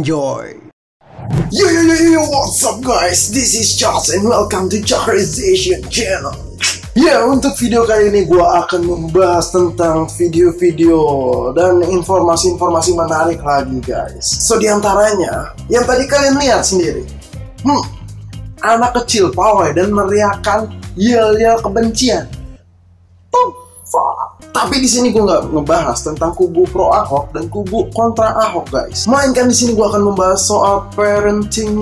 Enjoy! Yo, what's up guys? This is Charles and welcome to Charization channel. Ya, untuk video kali ini gue akan membahas tentang video-video dan informasi-informasi menarik lagi guys. So diantaranya, yang tadi kalian lihat sendiri, anak kecil pawai dan meriakan yel-yel kebencian. Tapi di sini gue nggak ngebahas tentang kubu pro Ahok dan kubu kontra Ahok guys. Melainkan di sini gue akan membahas soal parenting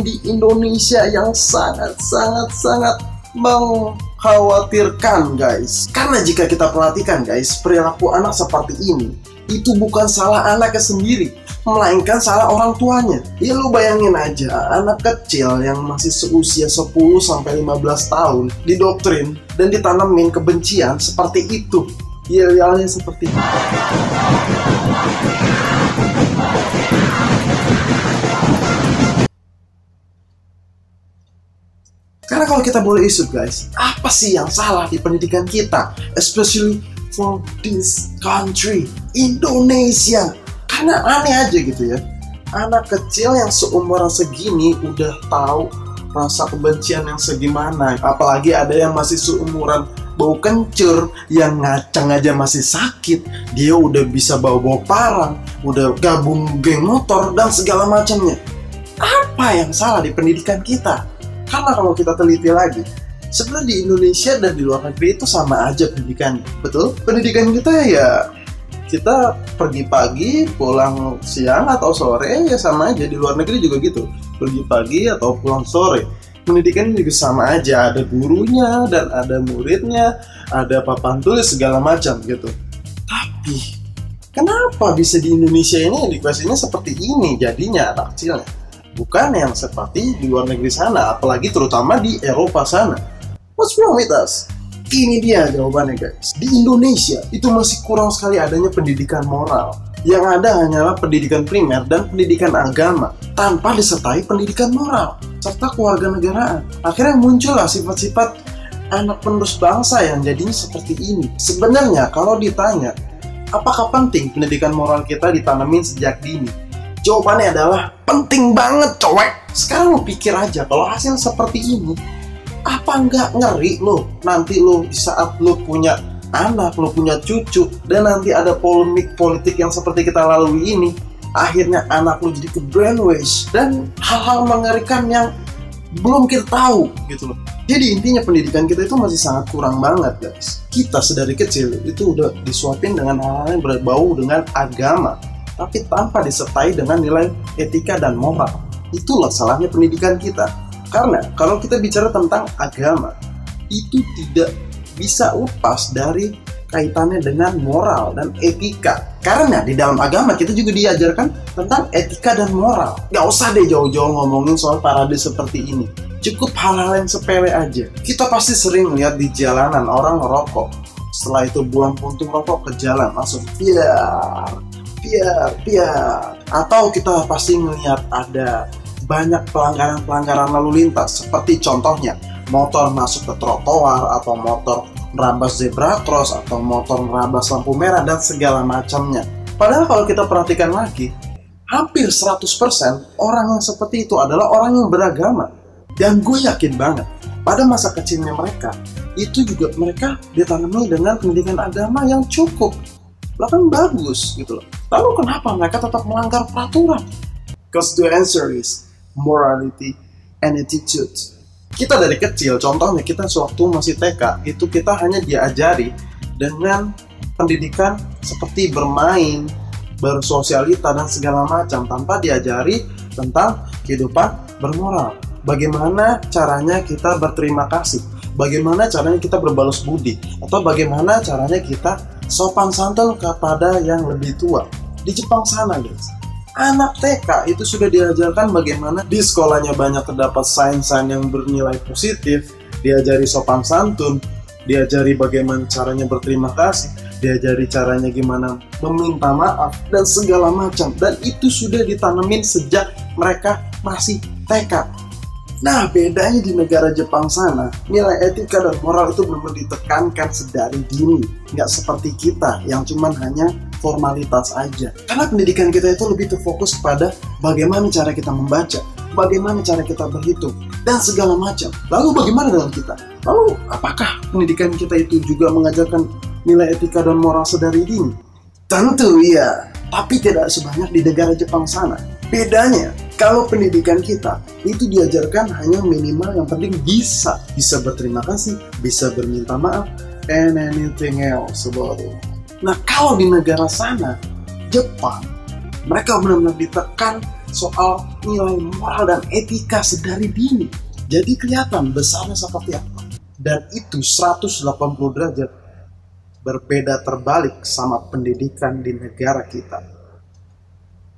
di Indonesia yang sangat mengkhawatirkan guys. Karena jika kita perhatikan guys, perilaku anak seperti ini itu bukan salah anaknya sendiri, melainkan salah orang tuanya. Ya lu bayangin aja, anak kecil yang masih seusia 10-15 tahun didoktrin dan ditanamin kebencian seperti itu. Yel-yelnya seperti itu. Karena kalau kita boleh isut guys, apa sih yang salah di pendidikan kita? Especially for this country, Indonesia. Karena aneh aja gitu ya, anak kecil yang seumuran segini udah tahu rasa kebencian yang segimana. Apalagi ada yang masih seumuran bau kencur, yang ngacang aja masih sakit, dia udah bisa bawa parang, udah gabung geng motor dan segala macamnya. Apa yang salah di pendidikan kita? Karena kalau kita teliti lagi, sebenarnya di Indonesia dan di luar negeri itu sama aja pendidikannya. Betul? Pendidikan kita ya, kita pergi pagi, pulang siang atau sore, ya sama aja. Di luar negeri juga gitu, pergi pagi atau pulang sore. Pendidikannya juga sama aja, ada gurunya dan ada muridnya, ada papan tulis segala macam gitu. Tapi kenapa bisa di Indonesia ini edukasinya seperti ini jadinya anak kecilnya? Bukan yang seperti di luar negeri sana, apalagi terutama di Eropa sana. What's wrong with us? Ini dia jawabannya guys. Di Indonesia itu masih kurang sekali adanya pendidikan moral. Yang ada hanyalah pendidikan primer dan pendidikan agama tanpa disertai pendidikan moral serta kewarganegaraan. Akhirnya muncullah sifat-sifat anak penerus bangsa yang jadinya seperti ini. Sebenarnya kalau ditanya, apakah penting pendidikan moral kita ditanamin sejak dini? Jawabannya adalah penting banget cowek. Sekarang lo pikir aja, kalau hasil seperti ini, apa nggak ngeri lo nanti lo di saat lo punya anak, lo punya cucu, dan nanti ada polemik politik yang seperti kita lalui ini, akhirnya anak lo jadi ke brainwash dan hal-hal mengerikan yang belum kita tahu gitu loh. Jadi intinya pendidikan kita itu masih sangat kurang banget guys. Kita sedari kecil itu udah disuapin dengan hal-hal yang berbau dengan agama, tapi tanpa disertai dengan nilai etika dan moral. Itulah salahnya pendidikan kita. Karena kalau kita bicara tentang agama, itu tidak bisa lepas dari kaitannya dengan moral dan etika. Karena di dalam agama kita juga diajarkan tentang etika dan moral. Gak usah deh jauh-jauh ngomongin soal parade seperti ini. Cukup hal-hal yang sepele aja. Kita pasti sering lihat di jalanan orang ngerokok. Setelah itu buang puntung rokok ke jalan, langsung biar. Atau kita pasti melihat ada banyak pelanggaran lalu lintas, seperti contohnya motor masuk ke trotoar, atau motor merabas zebra cross, atau motor merabas lampu merah dan segala macamnya. Padahal kalau kita perhatikan lagi, hampir 100% orang yang seperti itu adalah orang yang beragama. Dan gue yakin banget pada masa kecilnya mereka itu juga mereka ditanami dengan pendidikan agama yang cukup, bahkan bagus gitu loh. Lalu kenapa mereka tetap melanggar peraturan? Because the answer is morality and attitude. Kita dari kecil, contohnya kita sewaktu masih TK, itu kita hanya diajari dengan pendidikan seperti bermain, bersosialita dan segala macam, tanpa diajari tentang kehidupan bermoral. Bagaimana caranya kita berterima kasih, bagaimana caranya kita berbalas budi, atau bagaimana caranya kita sopan santun kepada yang lebih tua. Di Jepang sana guys, anak TK itu sudah diajarkan bagaimana di sekolahnya banyak terdapat sains-sains yang bernilai positif, diajari sopan santun, diajari bagaimana caranya berterima kasih, diajari caranya gimana meminta maaf, dan segala macam. Dan itu sudah ditanamin sejak mereka masih TK. Nah, bedanya di negara Jepang sana, nilai etika dan moral itu benar-benar ditekankan sedari dini. Nggak seperti kita yang cuman hanya formalitas aja. Karena pendidikan kita itu lebih terfokus pada bagaimana cara kita membaca, bagaimana cara kita berhitung, dan segala macam. Lalu bagaimana dengan kita? Lalu apakah pendidikan kita itu juga mengajarkan nilai etika dan moral sedari dini? Tentu iya, tapi tidak sebanyak di negara Jepang sana. Bedanya, kalau pendidikan kita itu diajarkan hanya minimal yang penting bisa berterima kasih, bisa berminta maaf, and anything else about it. Nah, kalau di negara sana, Jepang, mereka benar-benar ditekan soal nilai moral dan etika sedari dini. Jadi kelihatan besarnya seperti apa. Dan itu 180 derajat berbeda terbalik sama pendidikan di negara kita.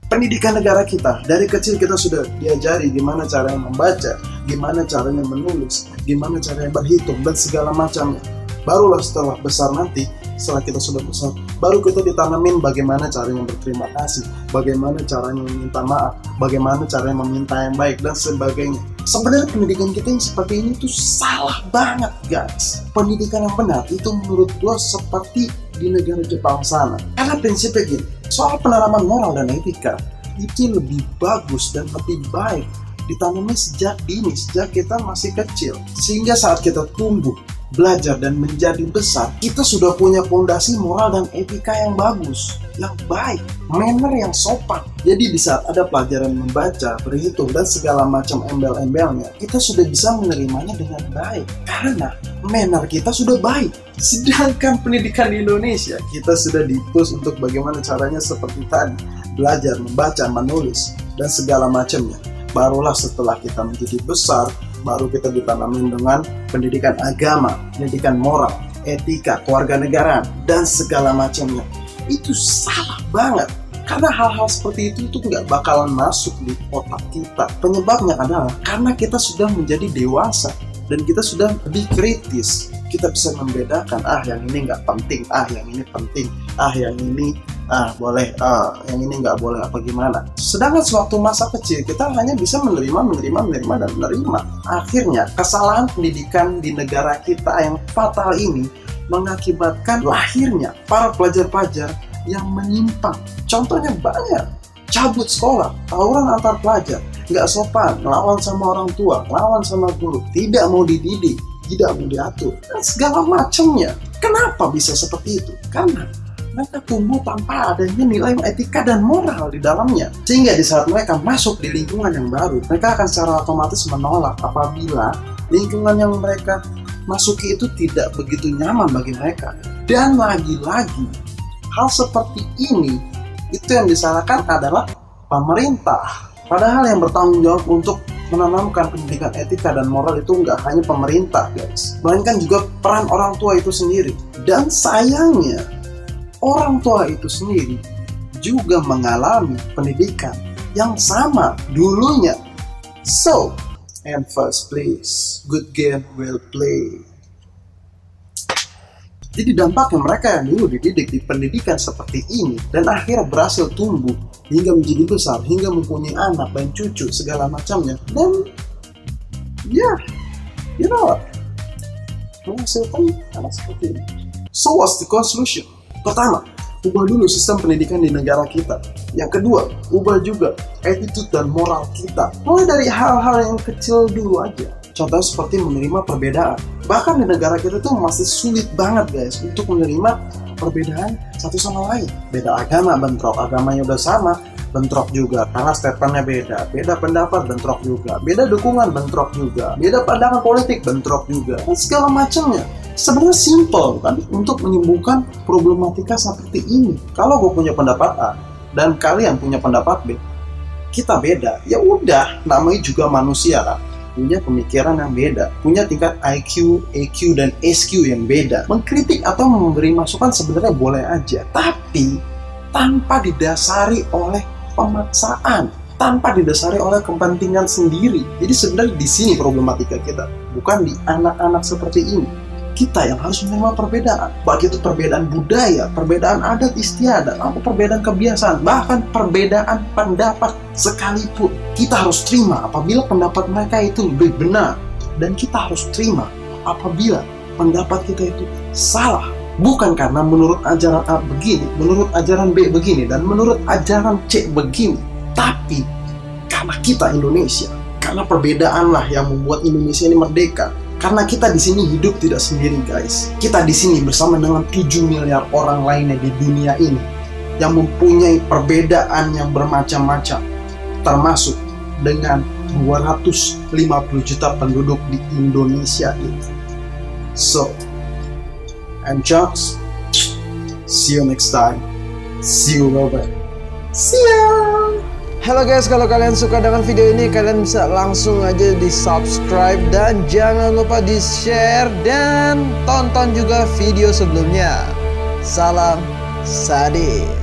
Pendidikan negara kita, dari kecil kita sudah diajari gimana caranya membaca, gimana caranya menulis, gimana caranya berhitung, dan segala macamnya. Barulah setelah besar nanti, setelah kita sudah besar, baru kita ditanamin bagaimana caranya berterima kasih, bagaimana caranya meminta maaf, bagaimana caranya meminta yang baik, dan sebagainya. Sebenarnya pendidikan kita yang seperti ini tuh salah banget, guys. Pendidikan yang benar itu menurut gue seperti di negara Jepang sana. Karena prinsipnya gini, soal penanaman moral dan etika itu lebih bagus dan lebih baik ditanamnya sejak dini, sejak kita masih kecil. Sehingga saat kita tumbuh, belajar dan menjadi besar, kita sudah punya fondasi moral dan etika yang bagus, yang baik, manner yang sopan. Jadi di saat ada pelajaran membaca, berhitung, dan segala macam embel-embelnya, kita sudah bisa menerimanya dengan baik. Karena manner kita sudah baik. Sedangkan pendidikan di Indonesia, kita sudah di-push untuk bagaimana caranya seperti tadi, belajar, membaca, menulis, dan segala macamnya. Barulah setelah kita menjadi besar, baru kita ditanamin dengan pendidikan agama, pendidikan moral, etika, kewarganegaraan, dan segala macamnya. Itu salah banget. Karena hal-hal seperti itu nggak bakalan masuk di otak kita. Penyebabnya adalah karena kita sudah menjadi dewasa dan kita sudah lebih kritis. Kita bisa membedakan, yang ini nggak penting, yang ini penting, yang ini boleh, yang ini nggak boleh, apa gimana. Sedangkan sewaktu masa kecil kita hanya bisa menerima dan menerima. Akhirnya kesalahan pendidikan di negara kita yang fatal ini mengakibatkan lahirnya para pelajar-pelajar yang menyimpang. Contohnya banyak, cabut sekolah, tawuran antar pelajar, nggak sopan, ngelawan sama orang tua, ngelawan sama guru, tidak mau dididik, tidak mau diatur, dan segala macamnya. Kenapa bisa seperti itu? Karena mereka tumbuh tanpa adanya nilai etika dan moral di dalamnya. Sehingga di saat mereka masuk di lingkungan yang baru, mereka akan secara otomatis menolak apabila lingkungan yang mereka masuki itu tidak begitu nyaman bagi mereka. Dan lagi-lagi, hal seperti ini, itu yang disalahkan adalah pemerintah. Padahal yang bertanggung jawab untuk menanamkan pendidikan etika dan moral itu nggak hanya pemerintah, guys, melainkan juga peran orang tua itu sendiri. Dan sayangnya, orang tua itu sendiri juga mengalami pendidikan yang sama dulunya. So, and first please, good game well played. Jadi dampaknya mereka yang dulu dididik di pendidikan seperti ini dan akhirnya berhasil tumbuh hingga menjadi besar, hingga mempunyai anak dan cucu segala macamnya. Dan you know what? Menghasilkan anak seperti ini. So what's the conclusion? Pertama, ubah dulu sistem pendidikan di negara kita. Yang kedua, ubah juga attitude dan moral kita. Mulai dari hal-hal yang kecil dulu aja. Contohnya seperti menerima perbedaan. Bahkan di negara kita tuh masih sulit banget, guys, untuk menerima perbedaan satu sama lain. Beda agama, bentrok. Agamanya udah sama, bentrok juga. Karena statementnya beda. Beda pendapat, bentrok juga. Beda dukungan, bentrok juga. Beda pandangan politik, bentrok juga. Dan segala macamnya. Sebenarnya simple kan untuk menyembuhkan problematika seperti ini. Kalau gue punya pendapat A dan kalian punya pendapat B, kita beda. Ya udah, namanya juga manusia kan. Punya pemikiran yang beda, punya tingkat IQ, EQ, dan SQ yang beda. Mengkritik atau memberi masukan sebenarnya boleh aja, tapi tanpa didasari oleh pemaksaan, tanpa didasari oleh kepentingan sendiri. Jadi sebenarnya di sini problematika kita, bukan di anak-anak seperti ini. Kita yang harus menerima perbedaan, baik itu perbedaan budaya, perbedaan adat istiadat, atau perbedaan kebiasaan, bahkan perbedaan pendapat sekalipun. Kita harus terima apabila pendapat mereka itu lebih benar, dan kita harus terima apabila pendapat kita itu salah. Bukan karena menurut ajaran A begini, menurut ajaran B begini, dan menurut ajaran C begini. Tapi karena kita Indonesia, karena perbedaan lah yang membuat Indonesia ini merdeka. Karena kita di sini hidup tidak sendiri, guys. Kita di sini bersama dengan 7 miliar orang lainnya di dunia ini yang mempunyai perbedaan yang bermacam-macam, termasuk dengan 250 juta penduduk di Indonesia ini. So, I'm Charles. See you next time. See you, bye-bye. See ya. Halo guys, kalau kalian suka dengan video ini, kalian bisa langsung aja di subscribe dan jangan lupa di share dan tonton juga video sebelumnya. Salam Sadis.